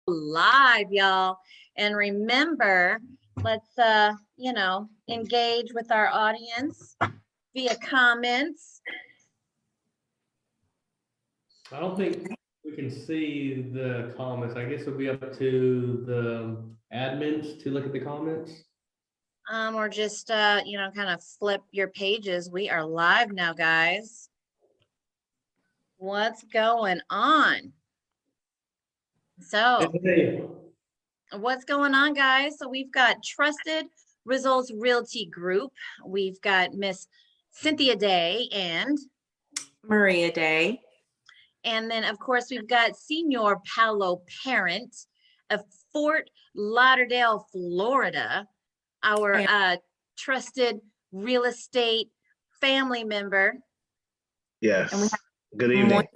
Live, y'all. And remember, let's engage with our audience via comments. I don't think we can see the comments. I guess it'll be up to the admins to look at the comments. Or just kind of flip your pages. We are live now, guys. What's going on? So Hey. What's going on, guys? So we've got Trusted Results Realty Group. We've got Miss Cynthia Day and Maria Day. And then, of course, we've got Senior Paolo Parent of Fort Lauderdale, Florida, our trusted real estate family member. Yes. And we have good evening.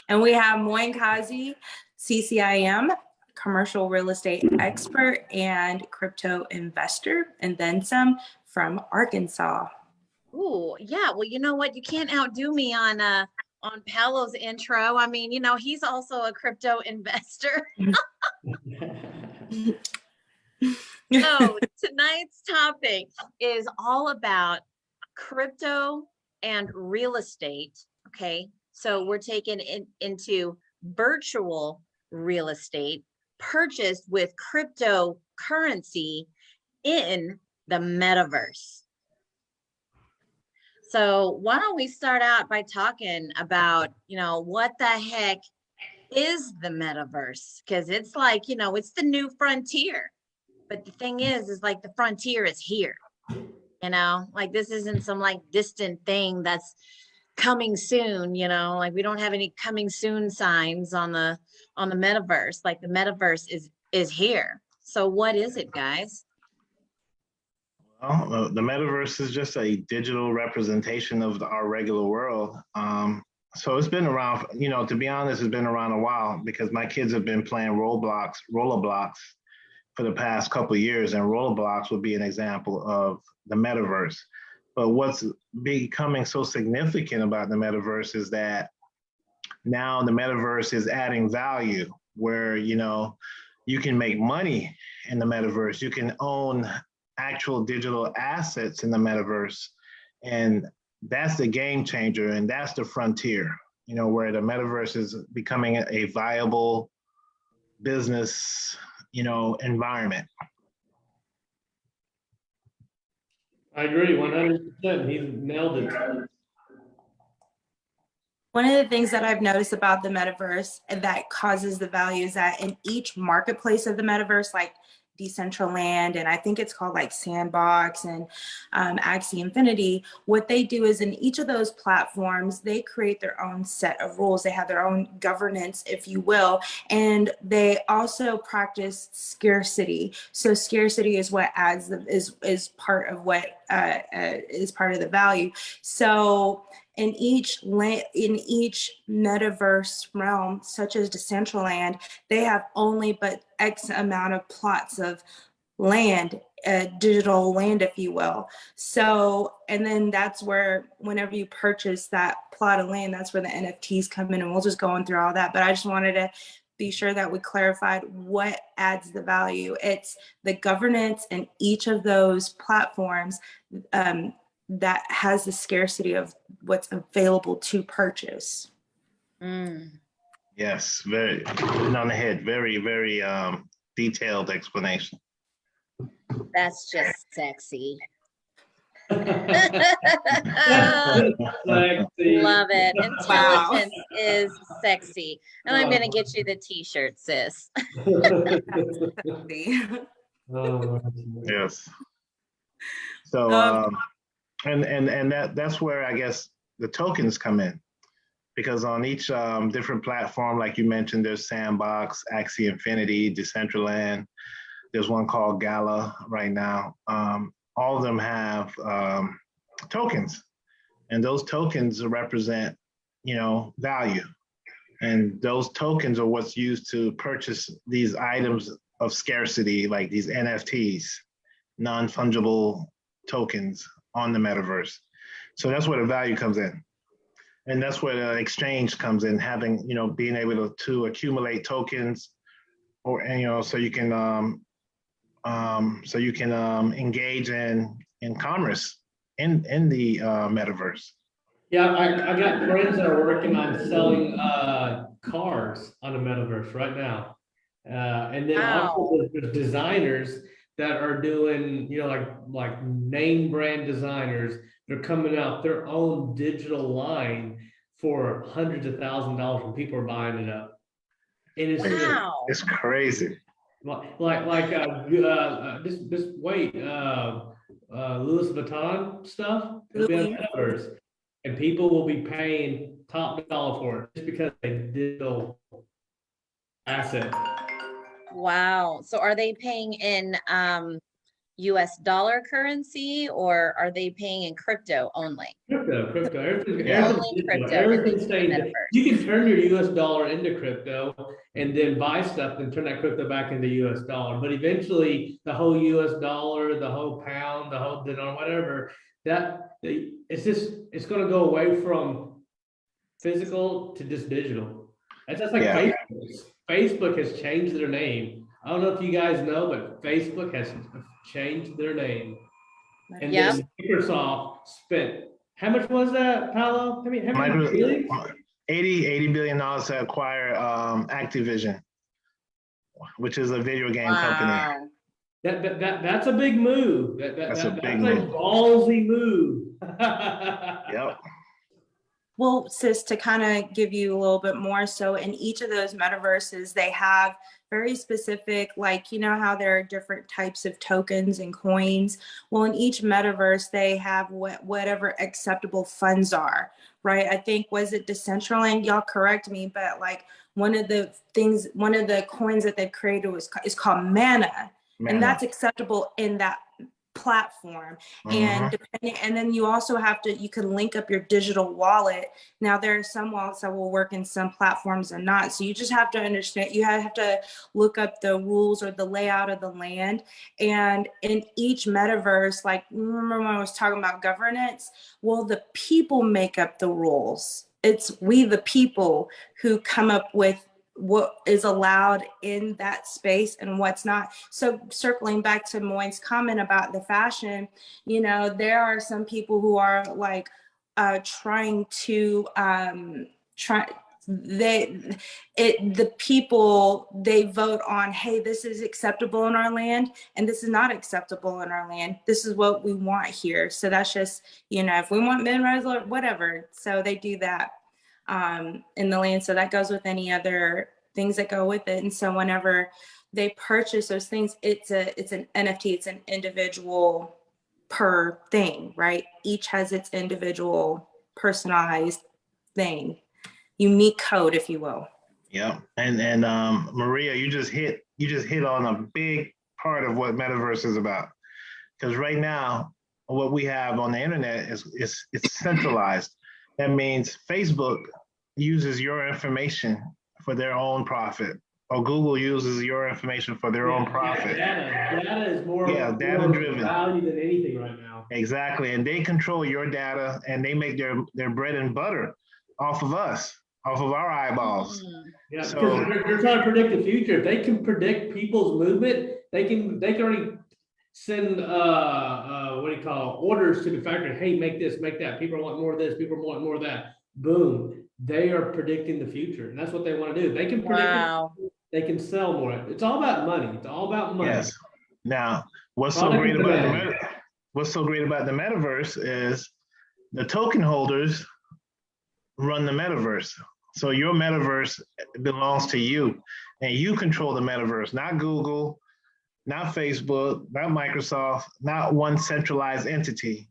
And we have Moin Kazi, CCIM, commercial real estate expert and crypto investor, and then some from Arkansas. Ooh, yeah. Well, you know what? You can't outdo me on Paolo's intro. I mean, he's also a crypto investor. So tonight's topic is all about crypto and real estate. Okay. So we're taking into virtual real estate purchased with cryptocurrency in the metaverse. So why don't we start out by talking about, what the heck is the metaverse? Because it's like, it's the new frontier. But the thing is like the frontier is here, like this isn't some like distant thing that's coming soon, like we don't have any coming soon signs on the metaverse. Like the metaverse is here. So what is it, guys? Well, the metaverse is just a digital representation of our regular world. So it's been around, to be honest, it's been around a while because my kids have been playing roller blocks for the past couple of years, and roller blocks would be an example of the metaverse. But what's becoming so significant about the metaverse is that now the metaverse is adding value where, you can make money in the metaverse. You can own actual digital assets in the metaverse. And that's the game changer. And that's the frontier, where the metaverse is becoming a viable business, environment. I agree 100%. He nailed it. One of the things that I've noticed about the metaverse and that causes the value is that in each marketplace of the metaverse, like Decentraland, and I think it's called like Sandbox and Axie Infinity, what they do is in each of those platforms, they create their own set of rules. They have their own governance, if you will, and they also practice scarcity. So scarcity is what adds is part of what is part of the value. So in each metaverse realm, such as Decentraland, they have only but X amount of plots of land, digital land, if you will. So, and then that's where, whenever you purchase that plot of land, that's where the NFTs come in, and we'll just go on through all that. But I just wanted to be sure that we clarified what adds the value. It's the governance in each of those platforms that has the scarcity of what's available to purchase. Yes, very on the head. Very, very detailed explanation. That's just sexy. Sexy. Love it. Intelligence is sexy. And I'm going to get you the t-shirt, sis. Yes. So, and that's where I guess the tokens come in, because on each different platform, like you mentioned, there's Sandbox, Axie Infinity, Decentraland. There's one called Gala right now. All of them have tokens, and those tokens represent, value. And those tokens are what's used to purchase these items of scarcity, like these NFTs, non-fungible tokens on the metaverse. So that's where the value comes in. And that's where the exchange comes in, having, being able to accumulate tokens, or, and, so you can engage in commerce in the metaverse. Yeah, I got friends that are working on selling cars on the metaverse right now. And then also Wow. there's designers that are doing, like name brand designers. They're coming out their own digital line for hundreds of $1,000s when people are buying it up. And it's just Wow. It's crazy. this wait, Louis Vuitton stuff, it'll be on Louis. Metaverse, and people will be paying top dollar for it just because they digital asset. Wow. So are they paying in US dollar currency, or are they paying in crypto only? Crypto, everything, Yeah. Only digital, crypto everything's in the staying. metaverse. You can turn your US dollar into crypto and then buy stuff and turn that crypto back into US dollar. But eventually the whole US dollar, the whole pound, the whole dinar, whatever, it's gonna go away from physical to just digital. That's just like Yeah. Facebook. Facebook has changed their name. I don't know if you guys know, but Facebook has changed their name. And Yep. then Microsoft spent, how much was that, Paolo? I mean, how many Micro- billions? $80 billion to acquire Activision, which is a video game company. Wow. That's a big move. That's a big that's a move. ballsy move. Yep. Well, sis, to kind of give you a little bit more, so in each of those metaverses, they have very specific, like, how there are different types of tokens and coins. Well, in each metaverse, they have whatever acceptable funds are, right? I think, was it Decentraland? Y'all correct me, but like one of the coins that they've created is called Mana. And that's acceptable in that platform. And then you also you can link up your digital wallet. Now there are some wallets that will work in some platforms and not. So you just have to understand, you have to look up the rules or the layout of the land. And in each metaverse, like, remember when I was talking about governance? Well, the people make up the rules. It's we, the people, who come up with what is allowed in that space and what's not. So circling back to Moin's comment about the fashion, there are some people who are like trying to the people, they vote on, hey, this is acceptable in our land and this is not acceptable in our land. This is what we want here. So that's just, if we want mid-rise or whatever. So they do that in the land. So that goes with any other things that go with it. And so whenever they purchase those things, it's an NFT, it's an individual per thing, right? Each has its individual personalized thing, unique code, if you will. Yeah. And Maria, you just hit on a big part of what Metaverse is about. Because right now, what we have on the internet is it's centralized. That means Facebook uses your information for their own profit, or Google uses your information for their own profit. Data is more data-driven value than anything right now. Exactly, and they control your data, and they make their bread and butter off of us, off of our eyeballs. Yeah, so they're trying to predict the future. If they can predict people's movement, they can already send orders to the factory. Hey, make this, make that. People want more of this. People want more of that. Boom. They are predicting the future, and that's what they want to do. They can predict. Wow. They can sell more. It's all about money. It's all about money. Yes. Now, what's so great about the metaverse is the token holders run the metaverse. So your metaverse belongs to you, and you control the metaverse, not Google, not Facebook, not Microsoft, not one centralized entity.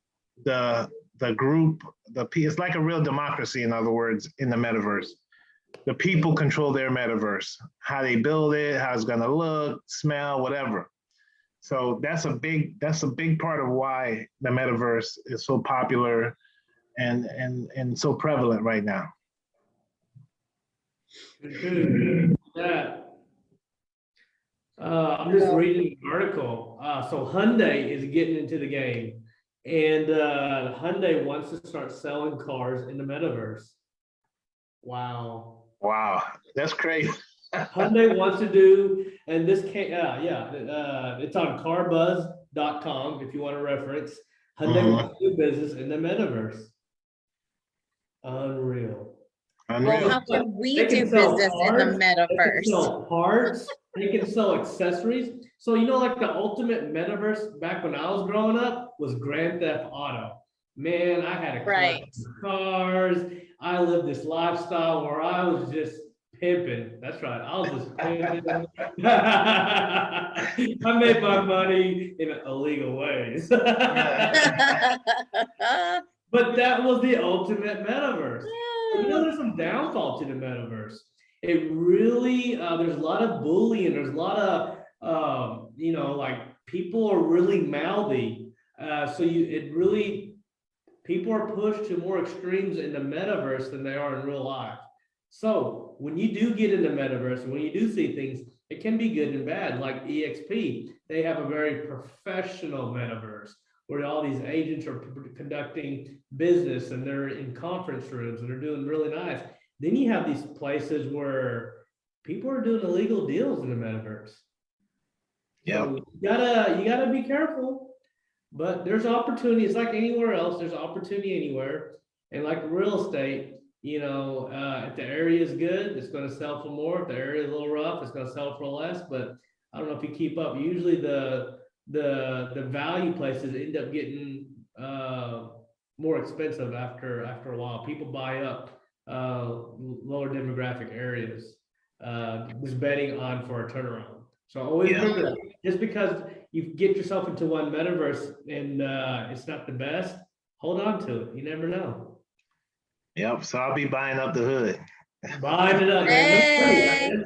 The group, it's like a real democracy, in other words, in the metaverse. The people control their metaverse, how they build it, how it's going to look, smell, whatever. So that's a big part of why the metaverse is so popular and so prevalent right now. Yeah. I'm just reading an article. So Hyundai is getting into the game, and Hyundai wants to start selling cars in the metaverse. Wow. Wow, that's crazy. Hyundai wants to do, and this can't, it's on carbuzz.com if you want to reference. Hyundai wants to do business in the metaverse. Unreal. Well, Unreal. how can we They can do sell business in the parts, They can metaverse? sell parts, they can sell accessories. So, you know, like the ultimate metaverse back when I was growing up was Grand Theft Auto. Man, I had a Right. collection of cars. I lived this lifestyle where I was just pimping. That's right. I was just pimping. I made my money in illegal ways. But that was the ultimate metaverse. But, you know, there's some downfall to the metaverse. It really, there's a lot of bullying. There's a lot of, you know, like people are really mouthy. People are pushed to more extremes in the metaverse than they are in real life. So when you do get in the metaverse and when you do see things, it can be good and bad. Like EXP, they have a very professional metaverse where all these agents are conducting business and they're in conference rooms and they're doing really nice. Then you have these places where people are doing illegal deals in the metaverse. Yeah. So you gotta be careful. But there's opportunity. It's like anywhere else. There's opportunity anywhere. And like real estate, you know, if the area is good, it's going to sell for more. If the area is a little rough, it's going to sell for less. But I don't know if you keep up. Usually the value places end up getting more expensive after a while. People buy up lower demographic areas, just betting on for a turnaround. So always remember that. Just because you get yourself into one metaverse and it's not the best, hold on to it. You never know. Yep. So I'll be buying up the hood. Buying it up, Hey, man.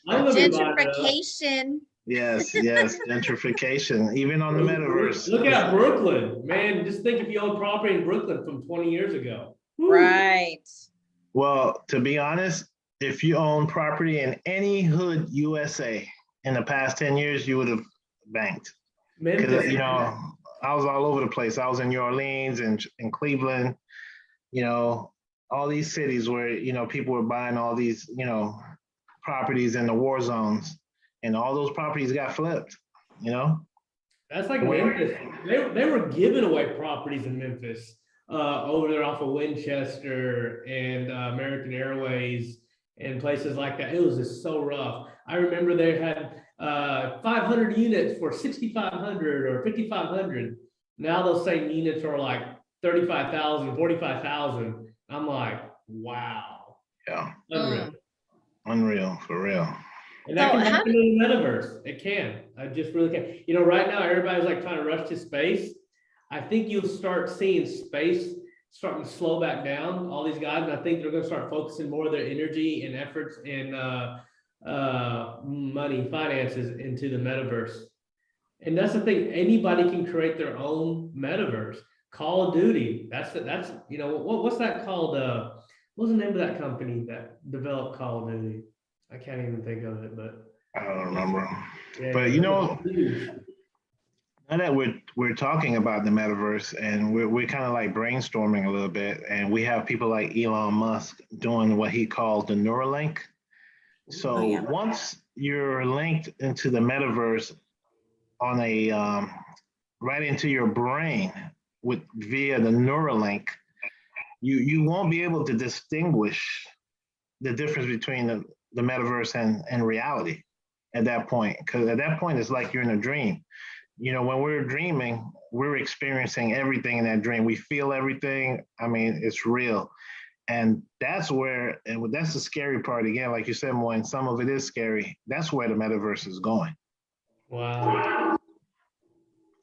I'm gonna be buying it up. gentrification. Yes, yes, gentrification, even on the metaverse. Look at Brooklyn, man. Just think if you own property in Brooklyn from 20 years ago. Woo. Right. Well, to be honest, if you own property in any hood USA in the past 10 years, you would have banked. Because, you know, I was all over the place. I was in New Orleans and in Cleveland, you know, all these cities where, you know, people were buying all these, you know, properties in the war zones, and all those properties got flipped, you know? That's like Memphis. They were giving away properties in Memphis over there off of Winchester and American Airways and places like that. It was just so rough. I remember they had 500 units for 6,500 or 5,500. Now those same units are like 35,000, 45,000. I'm like, wow. Yeah. Unreal. Unreal, for real. And that can happen in the metaverse. It can. I just really can. You know, right now everybody's like trying to rush to space. I think you'll start seeing space starting to slow back down. All these guys, and I think they're going to start focusing more of their energy and efforts and money, finances into the metaverse. And that's the thing. Anybody can create their own metaverse. Call of Duty. That's you know what's that called? What's the name of that company that developed Call of Duty? I can't even think of it, but I don't remember. yeah, But you know, now that we're talking about the metaverse and we're kind of like brainstorming a little bit, and we have people like Elon Musk doing what he calls the Neuralink. So once you're linked into the metaverse on a right into your brain via the Neuralink, you won't be able to distinguish the difference between the metaverse and reality at that point, because at that point it's like you're in a dream. You know, when we're dreaming, we're experiencing everything in that dream. We feel everything. I mean, it's real. And that's the scary part. Again, like you said, Moin, some of it is scary. That's where the metaverse is going. Wow.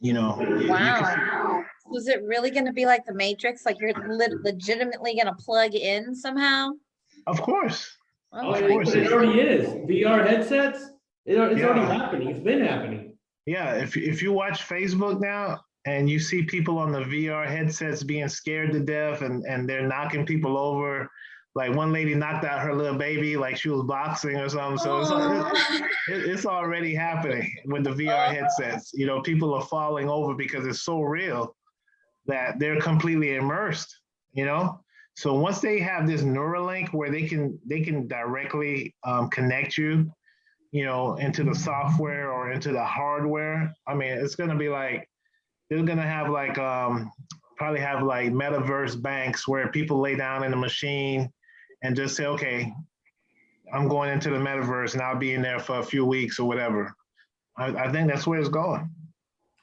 You know. Wow. Was it really going to be like the Matrix? Like you're legitimately going to plug in somehow? Of course. Oh, of course. It already is. VR headsets, it's already happening. It's been happening. Yeah, if you watch Facebook now and you see people on the VR headsets being scared to death and they're knocking people over, like one lady knocked out her little baby like she was boxing or something. So it's already happening with the VR headsets. You know, people are falling over because it's so real that they're completely immersed, you know? So once they have this Neuralink where they can directly connect you, into the software or into the hardware. I mean, it's gonna be like they're gonna have like probably have like metaverse banks where people lay down in the machine and just say, okay, I'm going into the metaverse and I'll be in there for a few weeks or whatever. I think that's where it's going.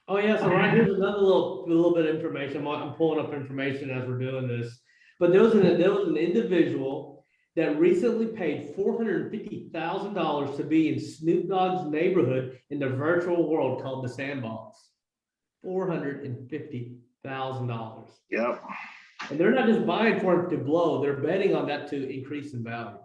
Oh yeah, so right here's another little bit of information. I'm pulling up information as we're doing this. But there was an individual that recently paid $450,000 to be in Snoop Dogg's neighborhood in the virtual world called the Sandbox. $450,000. Yep. And they're not just buying for it to blow, they're betting on that to increase in value.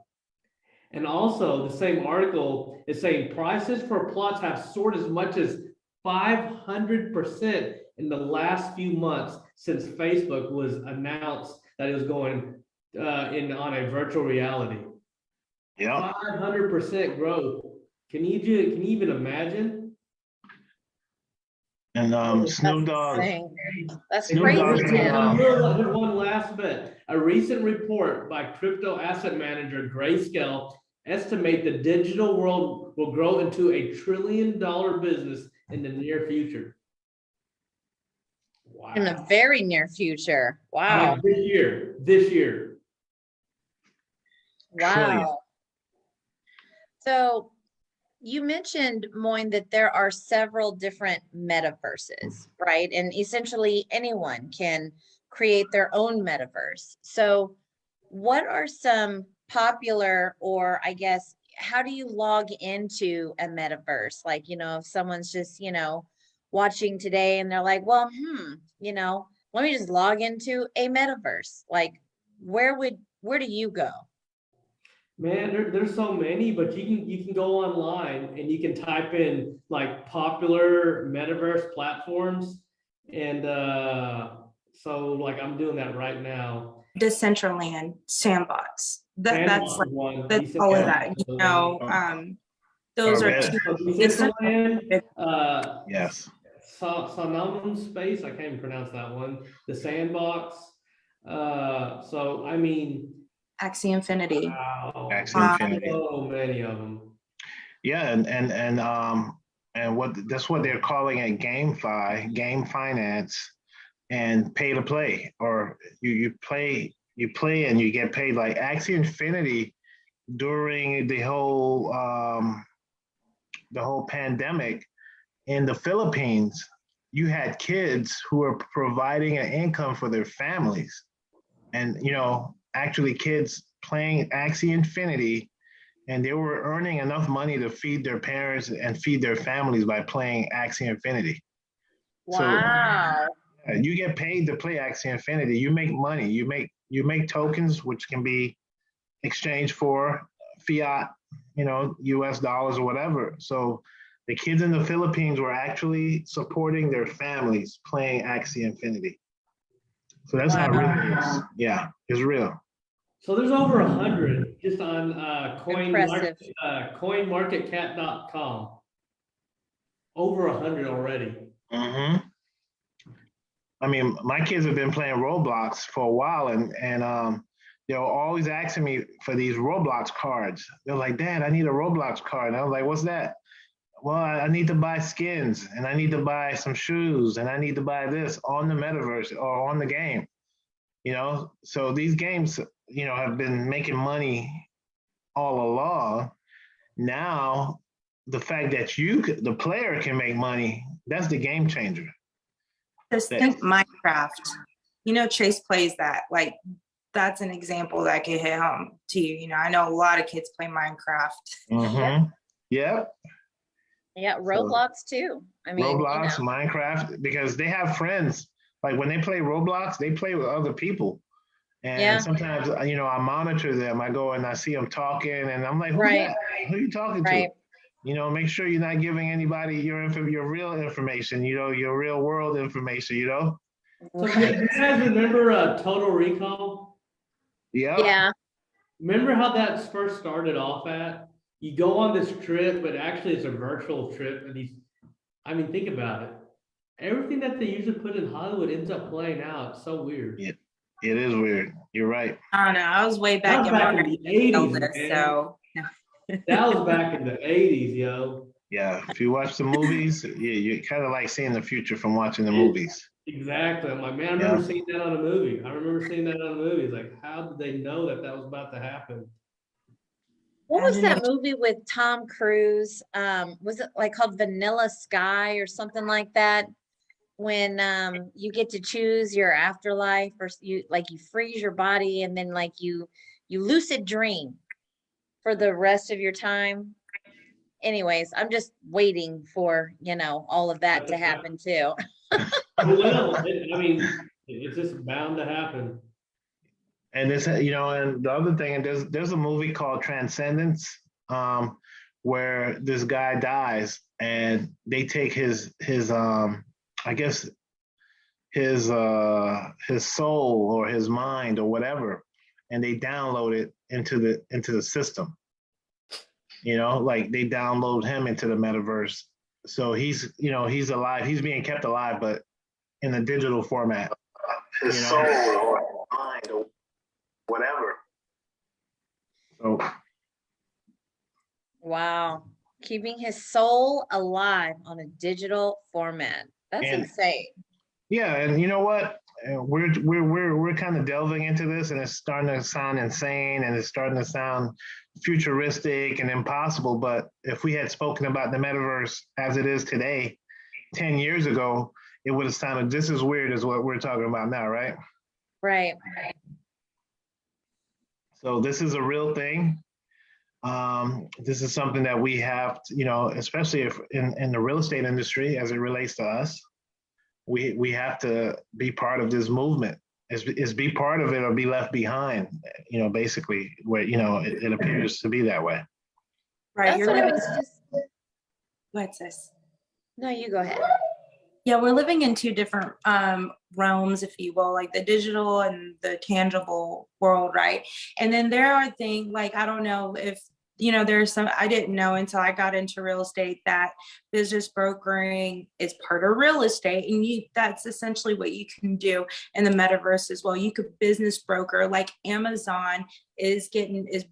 And also the same article is saying prices for plots have soared as much as 500% in the last few months since Facebook was announced that it was going on a virtual reality. Yep. 500% growth. Can you even imagine? And That's Snoop Dogg. insane. That's Snoop crazy, Dogg's Tim. One last bit. A recent report by crypto asset manager Grayscale estimate the digital world will grow into a $1 trillion business in the near future. Wow. In the very near future. Wow. Like this year. Wow. So you mentioned, Moin, that there are several different metaverses, right? And essentially anyone can create their own metaverse. So what are some popular, or I guess, how do you log into a metaverse? Like, if someone's just, watching today and they're like, well, let me just log into a metaverse. Like, where do you go? Man, there's so many, but you can go online and you can type in like popular metaverse platforms, and so like I'm doing that right now. Decentraland, Sandbox. Sandbox That's like is one. that's all of that. Those are two. Decentraland, Yes. Sonoma Space. I can't even pronounce that one. The Sandbox. So I mean. Axie Infinity. Wow. Axie Infinity. So many of them. Yeah, and that's what they're calling it, game finance, and pay to play, or you play and you get paid. Like Axie Infinity during the whole pandemic in the Philippines, you had kids who were providing an income for their families, and actually kids playing Axie Infinity, and they were earning enough money to feed their parents and feed their families by playing Axie Infinity. Wow. So you get paid to play Axie Infinity. You make money. You make tokens, which can be exchanged for fiat, US dollars or whatever. So the kids in the Philippines were actually supporting their families playing Axie Infinity. So that's how it really is. Yeah, it's real. So there's over 100 just on coinmarketcap.com. Over 100 already. Mm-hmm. I mean, my kids have been playing Roblox for a while, and they're always asking me for these Roblox cards. They're like, Dad, I need a Roblox card. And I was like, what's that? Well, I need to buy skins, and I need to buy some shoes, and I need to buy this on the metaverse or on the game. So these games, have been making money all along. Now, the fact that the player can make money, that's the game changer. Just think Minecraft. Chase plays that. Like, that's an example that could hit home to you. I know a lot of kids play Minecraft. Mm-hmm. Yep. Yeah, Roblox too. I mean, Roblox, Minecraft, because they have friends. Like when they play Roblox, they play with other people. And sometimes, I monitor them. I go and I see them talking, and I'm like, who's that? Who are you talking to? Make sure you're not giving anybody your real information, your real world information, So do you guys remember Total Recall? Yeah. Remember how that first started off at? You go on this trip, but actually it's a virtual trip. And think about it. Everything that they usually put in Hollywood ends up playing out. It's so weird. It is weird. You're right. I don't know. I was way That back was in my back in the 80s, illness, man. so no. That was back in the 80s, yo. Yeah. If you watch the movies, you kind of like seeing the future from watching the movies. Exactly. I'm like, man, I remember seeing that on a movie. I remember seeing that on a movie. It's like, how did they know that that was about to happen? What was that Imagination. movie with Tom Cruise? Was it like called Vanilla Sky or something like that? When you get to choose your afterlife, or you like you freeze your body and then like you lucid dream for the rest of your time. Anyways, I'm just waiting for, all of that to happen too. Well, I mean, it's just bound to happen. And this, and the other thing, and there's a movie called Transcendence, where this guy dies, and they take his I guess his soul or his mind or whatever, and they download it into the system. Like they download him into the metaverse. So he's alive. He's being kept alive, but in a digital format. His soul or mind or whatever. So Wow. Keeping his soul alive on a digital format. That's And- insane. yeah, and you know what? We're kind of delving into this, and it's starting to sound insane, and it's starting to sound futuristic and impossible. But if we had spoken about the metaverse as it is today, 10 years ago, it would have sounded just as weird as what we're talking about now, right? Right. So this is a real thing. This is something that we have, especially if in the real estate industry, as it relates to us, we have to be part of this movement. Is be part of it or be left behind. Basically, where it appears to be that way. Right. That's You're what I living. was just. Go ahead, sis. No, you go ahead. Yeah, we're living in two different realms, if you will, like the digital and the tangible world, right? And then there are things like, I don't know if, there's some, I didn't know until I got into real estate that business brokering is part of real estate. And that's essentially what you can do in the metaverse as well. You could business broker, like Amazon is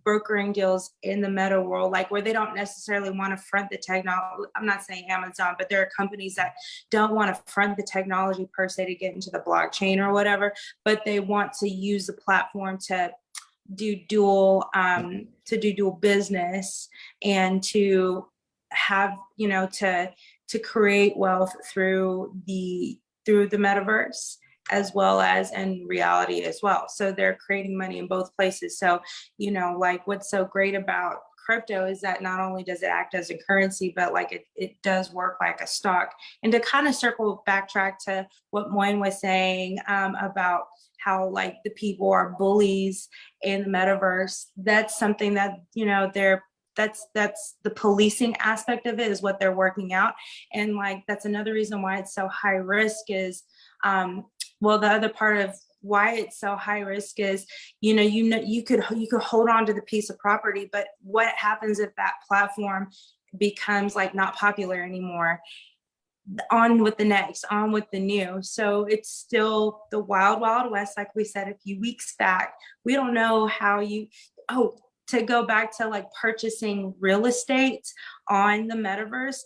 brokering deals in the meta world, like where they don't necessarily want to front the technology. I'm not saying Amazon, but there are companies that don't want to front the technology per se to get into the blockchain or whatever, but they want to use the platform to do dual business and to have, to create wealth through the metaverse as well as in reality as well. So they're creating money in both places. So, like what's so great about crypto is that not only does it act as a currency, but like it does work like a stock. And to kind of backtrack to what Moin was saying about how like the people are bullies in the metaverse, that's something that, that's the policing aspect of it is what they're working out. And like, that's another reason why it's so high risk is, the other part of why it's so high risk is, you could hold on to the piece of property, but what happens if that platform becomes like not popular anymore? On with the next, on with the new. So it's still the wild, wild west. Like we said a few weeks back, we don't know how to go back to like purchasing real estate on the metaverse.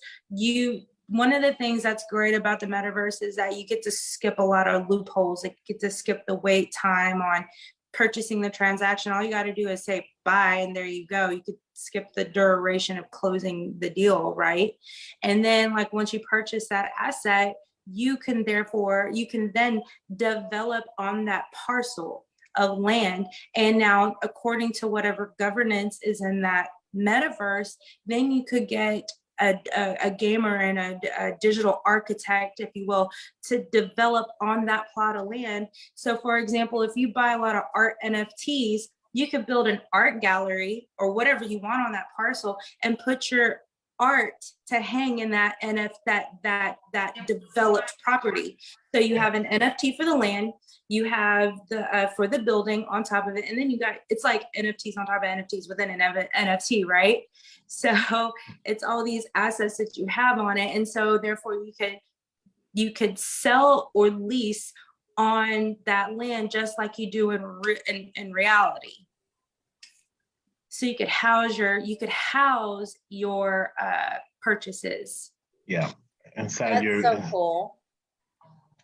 One of the things that's great about the metaverse is that you get to skip a lot of loopholes. Like you get to skip the wait time on purchasing the transaction. All you got to do is say buy, and there you go. You could skip the duration of closing the deal, right? And then like once you purchase that asset, you can then develop on that parcel of land. And now according to whatever governance is in that metaverse, then you could get a gamer and a digital architect, if you will, to develop on that plot of land. So for example, if you buy a lot of art NFTs, you could build an art gallery or whatever you want on that parcel and put your art to hang in that that developed property. So you have an NFT for the land, you have the for the building on top of it, and then it's like NFTs on top of NFTs within an NFT, right? So it's all these assets that you have on it, and so therefore you could sell or lease on that land, just like you do in reality. So you could house your purchases. Yeah. Inside That's your, so cool.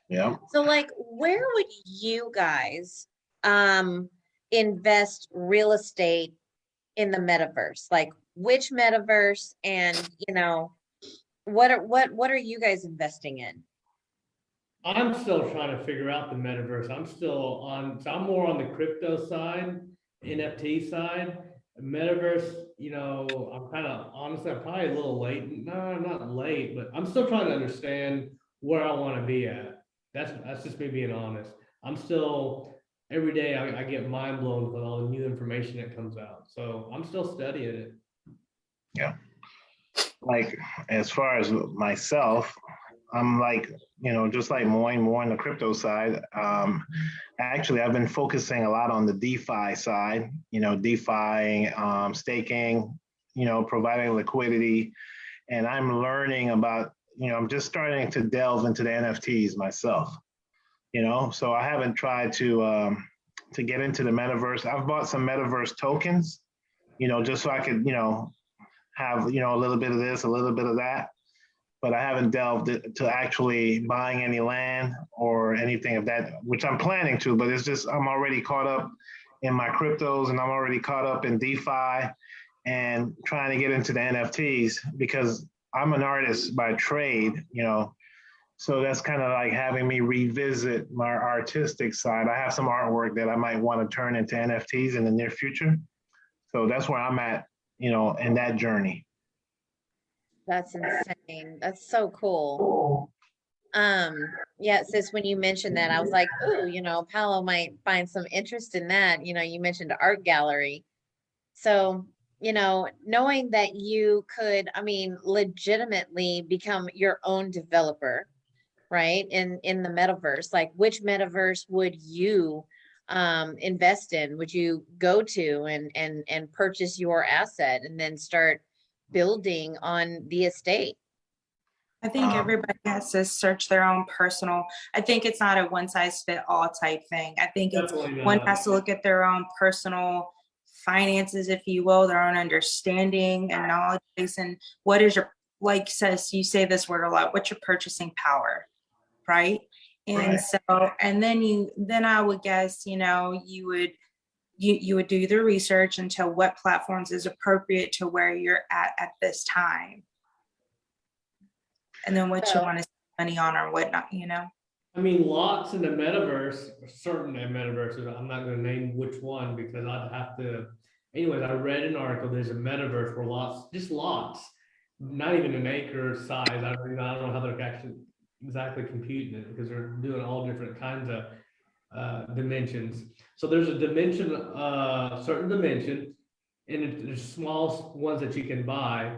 yeah. So like, where would you guys invest real estate in the metaverse? Like which metaverse, and what are you guys investing in? I'm still trying to figure out the metaverse. So I'm more on the crypto side, NFT side. Metaverse, I'm kind of, honestly, I'm probably a little late. No, not late, but I'm still trying to understand where I want to be at. That's just me being honest. I'm still, every day I get mind blown with all the new information that comes out. So I'm still studying it. Yeah. Like, as far as myself, I'm like, just like Moin, more on the crypto side. Actually, I've been focusing a lot on the DeFi side, DeFi, staking, providing liquidity. And I'm learning about, I'm just starting to delve into the NFTs myself, so I haven't tried to get into the metaverse. I've bought some metaverse tokens, just so I could, have, a little bit of this, a little bit of that. But I haven't delved to actually buying any land or anything of that, which I'm planning to, but it's just, I'm already caught up in my cryptos, and I'm already caught up in DeFi and trying to get into the NFTs because I'm an artist by trade, so that's kind of like having me revisit my artistic side. I have some artwork that I might want to turn into NFTs in the near future. So that's where I'm at, in that journey. That's insane. That's so cool. Yeah, sis, when you mentioned that, I was like, ooh, Paolo might find some interest in that. You mentioned art gallery. So, knowing that you could, legitimately become your own developer, right? In the metaverse, like which metaverse would you invest in? Would you go to and purchase your asset and then start building on the estate? I think everybody has to search their own personal. I think it's not a one size fit all type thing. I think it's one has to look at their own personal finances, if you will, their own understanding and knowledge base, and what is your, like says, you say this word a lot, what's your purchasing power, right? And Right. so, and then I would guess, you would do the research into what platforms is appropriate to where you're at this time. And then what you want to spend money on or whatnot, Lots in the metaverse, certain metaverses, I'm not going to name which one because I'd have to. Anyways, I read an article, there's a metaverse where lots, not even an acre size. I don't know how they're actually exactly computing it because they're doing all different kinds of dimensions. So there's a dimension, certain dimension, and there's small ones that you can buy.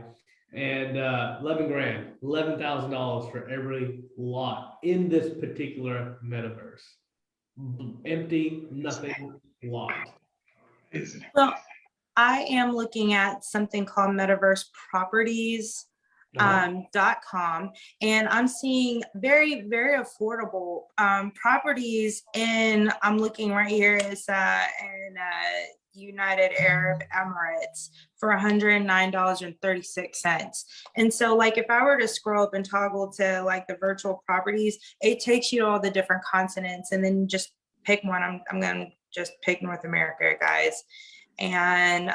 And 11 grand, $11,000 for every lot in this particular metaverse. Empty, nothing lot. Well, I am looking at something called Metaverse Properties. .com, and I'm seeing very, very affordable properties I'm looking right here is in United Arab Emirates for $109.36. And so like if I were to scroll up and toggle to like the virtual properties, it takes you to all the different continents and then just pick one. I'm gonna just pick North America, guys. And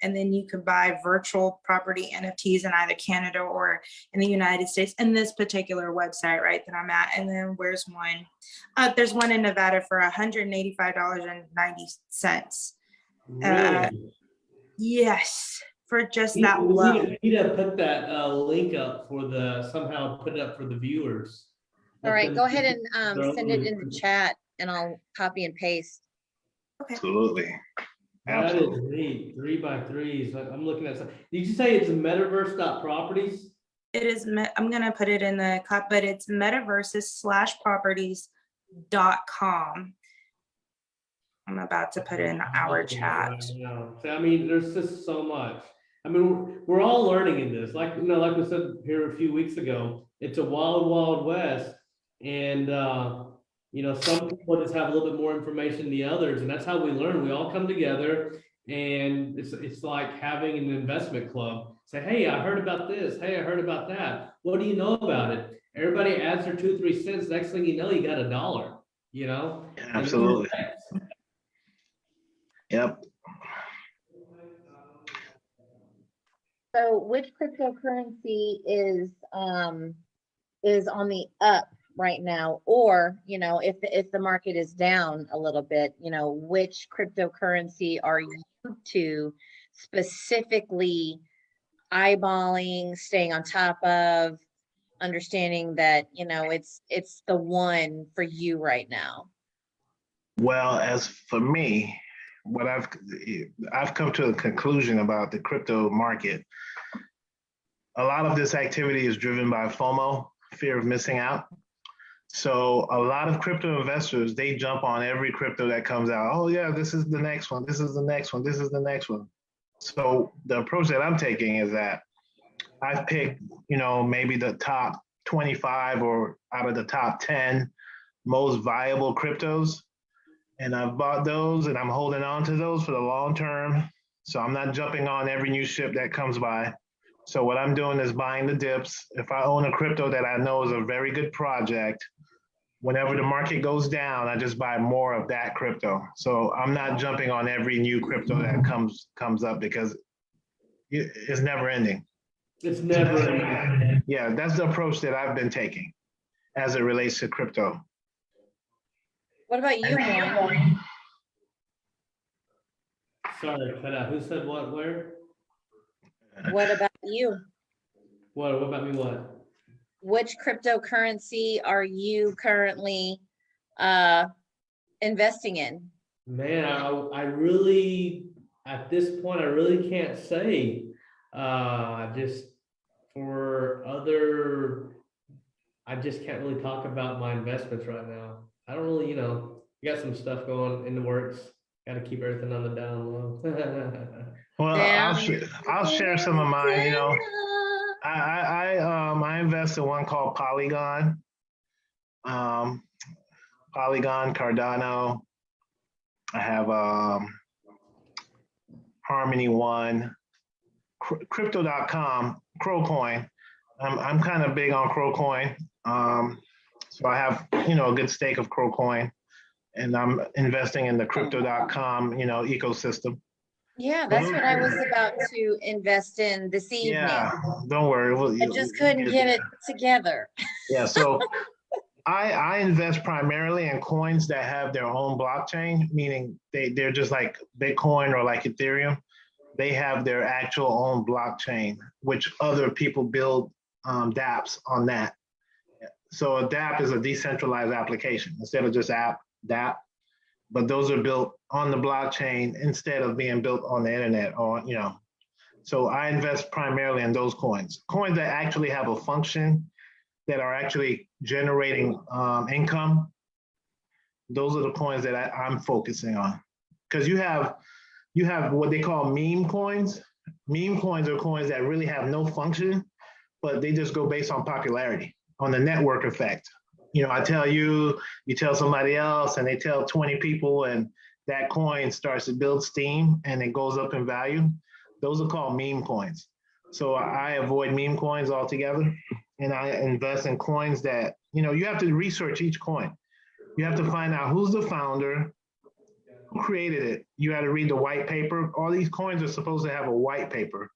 then you could buy virtual property NFTs in either Canada or in the United States in this particular website, right, that I'm at. And then where's one? There's one in Nevada for $185.90. Really? Yes, for just that low. We need to put that link up somehow put it up for the viewers. All right, go ahead and send it in the chat and I'll copy and paste. Okay. Absolutely. That is neat. 3x3s. I'm looking at some. Did you say it's metaverse.properties? It is. I'm gonna put it in the cup, but it's metaverses/properties.com. I'm about to put it in our chat. So, there's just so much. We're all learning in this. Like we said here a few weeks ago, it's a wild, wild west, and You know, some people just have a little bit more information than the others, and that's how we learn. We all come together, and it's like having an investment club. Say, hey, I heard about this. Hey, I heard about that. What do you know about it? Everybody adds their 2-3 cents. Next thing you know, you got $1, you know? Absolutely. Yep. So which cryptocurrency is on the up right now? Or, you know, if the market is down a little bit, you know, which cryptocurrency are you two specifically eyeballing, staying on top of, understanding that, you know, it's the one for you right now? Well, as for me, what I've come to a conclusion about the crypto market. A lot of this activity is driven by FOMO, fear of missing out. So a lot of crypto investors, they jump on every crypto that comes out. Oh yeah, this is the next one. This is the next one. This is the next one. So the approach that I'm taking is that I've picked, you know, maybe the top 25 or out of the top 10 most viable cryptos. And I've bought those and I'm holding on to those for the long term. So I'm not jumping on every new ship that comes by. So what I'm doing is buying the dips. If I own a crypto that I know is a very good project, whenever the market goes down, I just buy more of that crypto. So I'm not jumping on every new crypto that comes up because it's never ending. It's never ending. Yeah, that's the approach that I've been taking as it relates to crypto. What about you, Moin? Sorry, cut out. Who said what, where? What about you? What about me, what? Which cryptocurrency are you currently investing in? Man, I really, at this point, I really can't say. Just for other, I just can't really talk about my investments right now. I don't really, you know, got some stuff going in the works. Got to keep everything on the down low. Well, I'll share some of mine. You know, I invest in one called Polygon, Cardano. I have Harmony One, Crypto.com, Crowcoin. I'm kind of big on Crowcoin, so I have, you know, a good stake of Crowcoin, and I'm investing in the Crypto.com, you know, ecosystem. Yeah, that's what I was about to invest in this evening. Yeah, don't worry. I just couldn't get it together. Yeah, so I invest primarily in coins that have their own blockchain, meaning they're just like Bitcoin or like Ethereum. They have their actual own blockchain, which other people build dApps on that. So a dApp is a decentralized application instead of just dApp, but those are built on the blockchain instead of being built on the internet or, you know. So I invest primarily in those coins that actually have a function, that are actually generating income. Those are the coins that I'm focusing on. Because you have what they call meme coins. Meme coins are coins that really have no function, but they just go based on popularity, on the network effect. You know, I tell you, you tell somebody else, and they tell 20 people, and that coin starts to build steam and it goes up in value. Those are called meme coins. So I avoid meme coins altogether, and I invest in coins that, you know, you have to research each coin. You have to find out who's the founder, who created it. You got to read the white paper. All these coins are supposed to have a white paper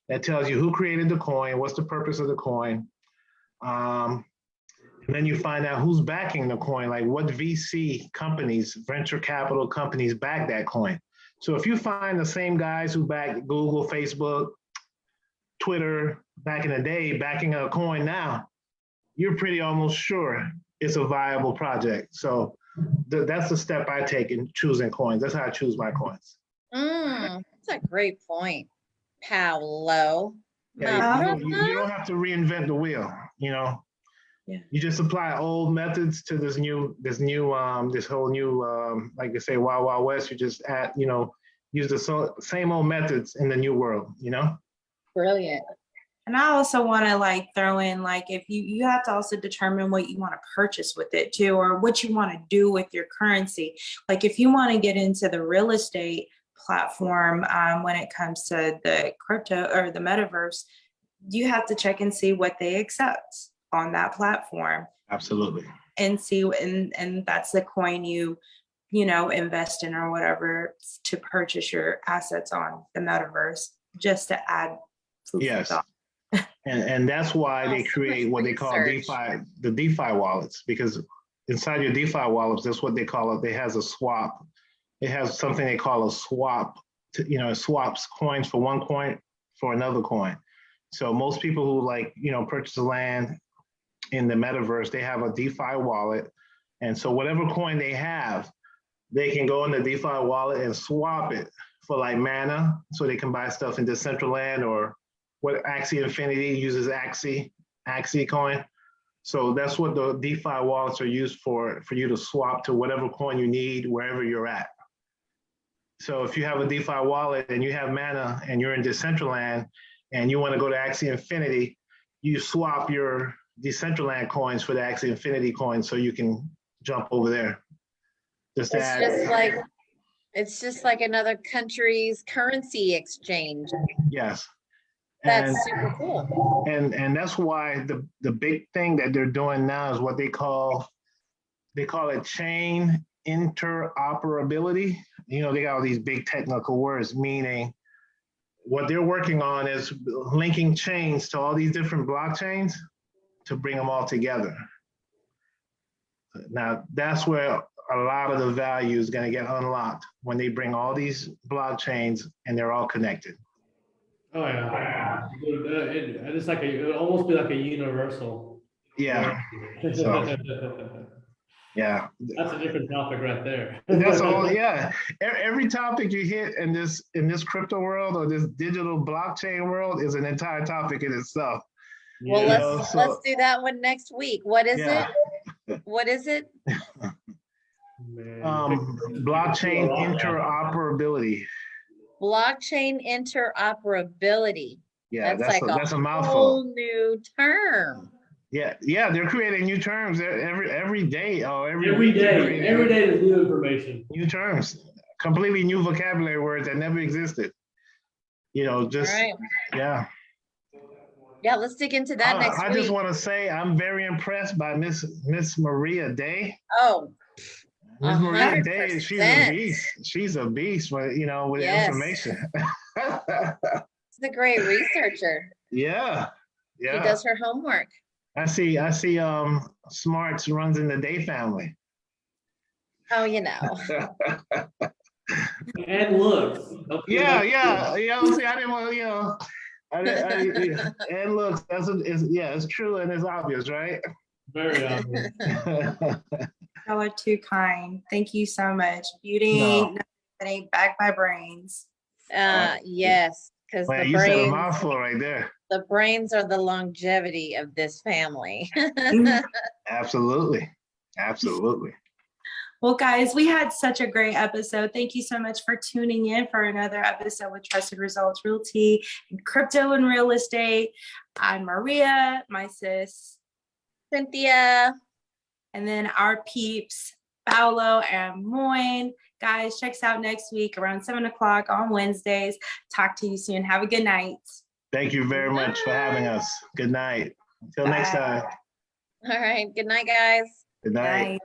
that tells you who created the coin, what's the purpose of the coin. And then you find out who's backing the coin, like what VC companies, venture capital companies back that coin. So if you find the same guys who backed Google, Facebook, Twitter back in the day, backing a coin now, you're pretty almost sure it's a viable project. So that's the step I take in choosing coins. That's how I choose my coins. That's a great point, Paolo. Yeah, you don't have to reinvent the wheel, you know. Yeah. You just apply old methods to this whole new, like they say, Wild Wild West. You just add, you know, use the same old methods in the new world, you know. Brilliant. And I also want to like throw in, like, if you have to also determine what you want to purchase with it too, or what you want to do with your currency. Like if you want to get into the real estate platform, when it comes to the crypto or the metaverse, you have to check and see what they accept on that platform. Absolutely. And see, and that's the coin you invest in or whatever to purchase your assets on the metaverse, just to add food for Yes. thought. And that's why they so create much what they call research. the DeFi wallets, because inside your DeFi wallets, that's what they call it. It has a swap. It has something they call a swap. It swaps coins for one coin for another coin. So most people who purchase land in the metaverse, they have a DeFi wallet. And so whatever coin they have, they can go in the DeFi wallet and swap it for like mana, so they can buy stuff in Decentraland, or what Axie Infinity uses Axie coin. So that's what the DeFi wallets are used for you to swap to whatever coin you need wherever you're at. So if you have a DeFi wallet and you have mana and you're in Decentraland and you want to go to Axie Infinity, you swap your Decentraland coins for the Axie Infinity coins so you can jump over there. It's just like another country's currency exchange. Yes. That's super cool. And that's why the big thing that they're doing now is what they call it chain interoperability. They got all these big technical words, meaning what they're working on is linking chains to all these different blockchains to bring them all together. Now, that's where a lot of the value is going to get unlocked, when they bring all these blockchains and they're all connected. Oh yeah, it would almost be like a universal. Yeah. So, yeah. That's a different topic right there. That's all. Yeah. Every topic you hit in this crypto world or this digital blockchain world is an entire topic in itself. Well, Yeah. let's do that one next week. What is Yeah. it? What is it? Blockchain interoperability. Blockchain interoperability. Yeah, that's a mouthful. Whole new term. Yeah, they're creating new terms every day. Every day there's new information. New terms, completely new vocabulary words that never existed. Just All right. Yeah. Yeah, let's dig into that next week. I just want to say I'm very impressed by Miss Maria Day. Oh, Miss Maria Day, she's a 100%. beast. She's a beast, with Yes. information. She's a great researcher. Yeah. She does her homework. I see Smarts runs in the Day family. Oh, And looks. Okay. Yeah. See, I didn't want to, and looks, it's true and it's obvious, right? Very obvious. Y'all are too kind. Thank you so much. Beauty ain't backed by brains. Yes, because the You said a brains, mouthful right there. the brains are the longevity of this family. Absolutely. Well, guys, we had such a great episode. Thank you so much for tuning in for another episode with Trusted Results Realty, Crypto and Real Estate. I'm Maria, my sis, Cynthia. and then our peeps, Paolo and Moin. Guys, check us out next week around 7:00 on Wednesdays. Talk to you soon. Have a good night. Thank you very much for having us. Good night. Until next time. All right. Good night, guys. Good night. Night.